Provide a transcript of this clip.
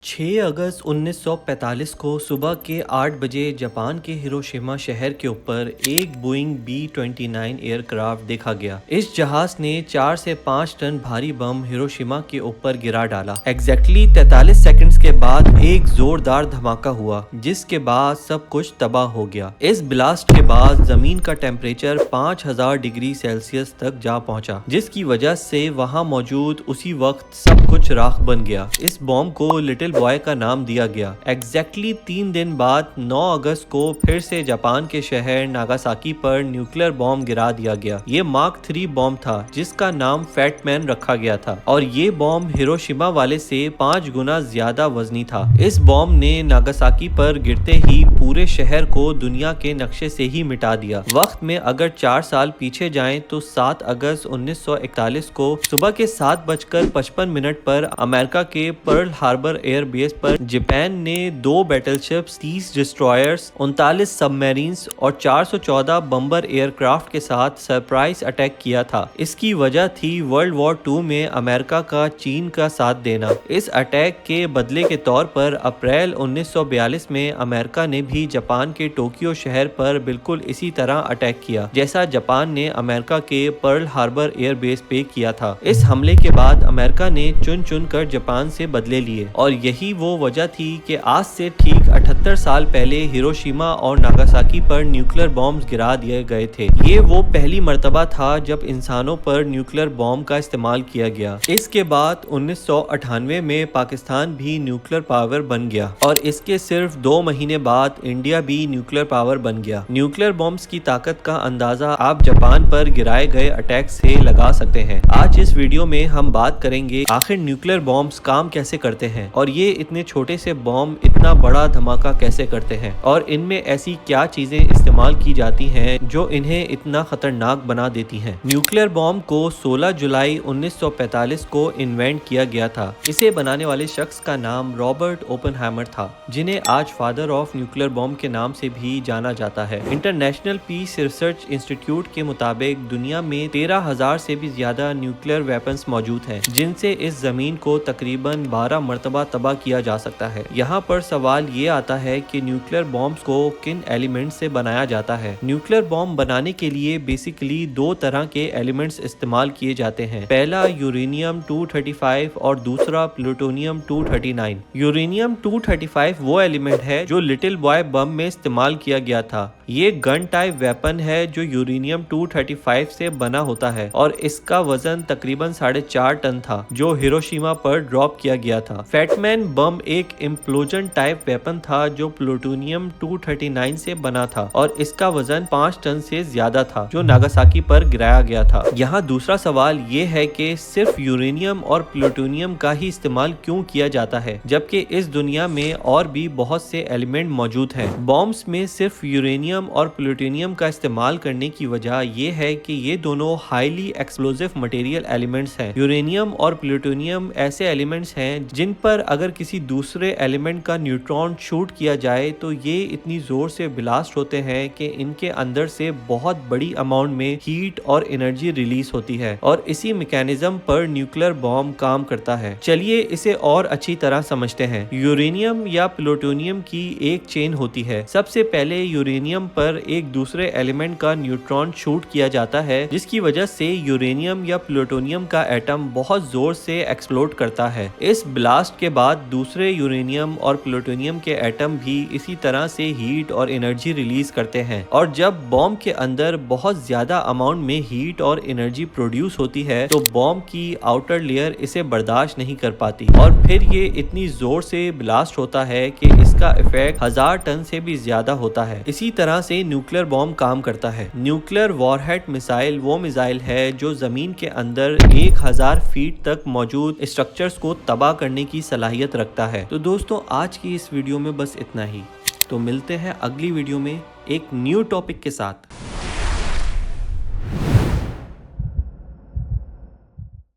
6 अगस्त 1945 को सुबह के 8 बजे जापान के हिरोशिमा शहर के ऊपर एक बोइंग B-29 एयरक्राफ्ट देखा गया। इस जहाज ने 4 से 5 टन भारी बम हिरोशिमा के ऊपर गिरा डाला। एग्जैक्टली 43 सेकंड्स के बाद एक जोरदार धमाका हुआ, जिसके बाद सब कुछ तबाह हो गया। इस ब्लास्ट के बाद जमीन का टेम्परेचर 5000 डिग्री सेल्सियस तक जा पहुंचा, जिसकी वजह से वहां मौजूद उसी वक्त सब कुछ राख बन गया। इस बॉम्ब को लिटिल बॉय का नाम दिया गया। एग्जैक्टली 3 दिन बाद 9 अगस्त को फिर से जापान के शहर नागासाकी पर न्यूक्लियर बॉम्ब गिरा दिया गया। ये मार्क 3 बॉम्ब था, जिसका नाम फैट मैन रखा गया था, और ये बॉम्ब हिरोशिमा वाले से 5 गुना ज्यादा वजनी था। इस बॉम्ब ने नागासाकी पर गिरते ही पूरे शहर को दुनिया के नक्शे से ही मिटा दिया। वक्त में अगर 4 साल पीछे जाएं तो 7 अगस्त 1941 को सुबह के 7:55 पर अमेरिका के पर्ल हार्बर एयर बेस पर जापान ने 2 बैटलशिप्स, 30 डिस्ट्रॉयर्स, 39 सबमरीन्स और 414 बम्बर एयरक्राफ्ट के साथ सरप्राइज अटैक किया था। इसकी वजह थी वर्ल्ड वॉर 2 में अमेरिका का चीन का साथ देना। इस अटैक के बदले के तौर पर अप्रैल 1942 में अमेरिका ने भी जापान के टोक्यो शहर पर बिल्कुल इसी तरह अटैक किया, जैसा जापान ने अमेरिका के पर्ल हार्बर एयर बेस पे किया था। इस हमले के बाद अमेरिका ने चुन चुन कर जापान से बदले लिए, और यही वो वजह थी कि आज से ठीक 78 साल पहले हिरोशिमा और नागासाकी पर न्यूक्लियर बॉम्ब्स गिरा दिए गए थे। ये वो पहली मर्तबा था जब इंसानों पर न्यूक्लियर बॉम्ब का इस्तेमाल किया गया। इसके बाद 1998 में पाकिस्तान भी न्यूक्लियर पावर बन गया, और इसके सिर्फ 2 महीने बाद इंडिया भी न्यूक्लियर पावर बन गया। न्यूक्लियर बॉम्ब्स की ताकत का अंदाजा आप जापान पर गिराए गए अटैक से लगा सकते हैं। आज इस वीडियो में हम बात करेंगे आखिर न्यूक्लियर बॉम्ब्स काम कैसे करते हैं, और ये इतने छोटे से बॉम्ब इतना बड़ा धमाका कैसे करते हैं, और इनमें ऐसी क्या चीजें इस्तेमाल की जाती हैं जो इन्हें इतना खतरनाक बना देती हैं। न्यूक्लियर बॉम्ब को 16 जुलाई 1945 को इन्वेंट किया गया था। इसे बनाने वाले शख्स का नाम रॉबर्ट ओपेनहाइमर था, जिन्हें आज फादर ऑफ न्यूक्लियर बॉम्ब के नाम से भी जाना जाता है। इंटरनेशनल पीस रिसर्च इंस्टीट्यूट के मुताबिक दुनिया में 13,000 से भी ज्यादा न्यूक्लियर वेपन्स मौजूद हैं, जिनसे इस जमीन को तकरीबन 12 मरतबा तबाह किया जा सकता है। यहाँ पर सवाल ये आता है कि न्यूक्लियर बॉम्ब्स को किन एलिमेंट्स से बनाया जाता है। न्यूक्लियर बॉम्ब बनाने के लिए बेसिकली 2 तरह के एलिमेंट्स इस्तेमाल किए जाते हैं। पहला यूरेनियम 235 और दूसरा प्लूटोनियम 239। यूरेनियम 235 वो एलिमेंट है जो लिटिल बॉय बम में इस्तेमाल किया गया था। ये गन टाइप वेपन है जो यूरेनियम 235 से बना होता है, और इसका वजन तकरीबन 4.5 टन था, जो हिरोशिमा पर ड्रॉप किया गया था। फैटमैन बम एक इम्प्लोजन टाइप वेपन था जो प्लूटोनियम 239 से बना था, और इसका वजन 5 टन से ज्यादा था, जो नागासाकी पर गिराया गया था। यहाँ दूसरा सवाल ये है कि सिर्फ यूरेनियम और प्लूटोनियम का ही इस्तेमाल क्यों किया जाता है, जबकि इस दुनिया में और भी बहुत से एलिमेंट मौजूद हैं। बॉम्ब्स में सिर्फ यूरेनियम और प्लूटोनियम का इस्तेमाल करने की वजह ये है कि ये दोनों हाईली एक्सप्लोजिव मटेरियल एलिमेंट्स हैं। यूरेनियम और प्लूटोनियम ऐसे एलिमेंट्स हैं जिन पर अगर किसी दूसरे एलिमेंट का न्यूट्रॉन शूट किया जाए तो ये इतनी जोर से ब्लास्ट होते हैं कि इनके अंदर से बहुत बड़ी अमाउंट में हीट और एनर्जी रिलीज होती है, और इसी मैकेनिज्म पर न्यूक्लियर बॉम्ब काम करता है। चलिए इसे और अच्छी तरह समझते हैं। यूरेनियम या प्लूटोनियम की एक चेन होती है। सबसे पहले यूरेनियम पर एक दूसरे एलिमेंट का न्यूट्रॉन शूट किया जाता है, जिसकी वजह से यूरेनियम या प्लूटोनियम का एटम बहुत जोर से एक्सप्लोड करता है। इस ब्लास्ट के बाद दूसरे यूरेनियम और प्लूटोनियम के एटम भी इसी तरह से हीट और एनर्जी रिलीज करते हैं, और जब बॉम्ब के अंदर बहुत ज्यादा अमाउंट में हीट और एनर्जी प्रोड्यूस होती है तो बॉम्ब की आउटर लेयर इसे बर्दाश्त नहीं कर पाती, और फिर ये इतनी जोर से ब्लास्ट होता है कि इसका इफेक्ट 1000 टन से भी ज्यादा होता है। इसी तरह से न्यूक्लियर बॉम्ब काम करता है। न्यूक्लियर वॉरहेड मिसाइल वो मिसाइल है जो जमीन के अंदर 1000 फीट तक मौजूद स्ट्रक्चर्स को तबाह करने की सलाहियत रखता है। तो दोस्तों, आज की इस वीडियो में बस इतना ही। तो मिलते हैं अगली वीडियो में एक न्यू टॉपिक के साथ।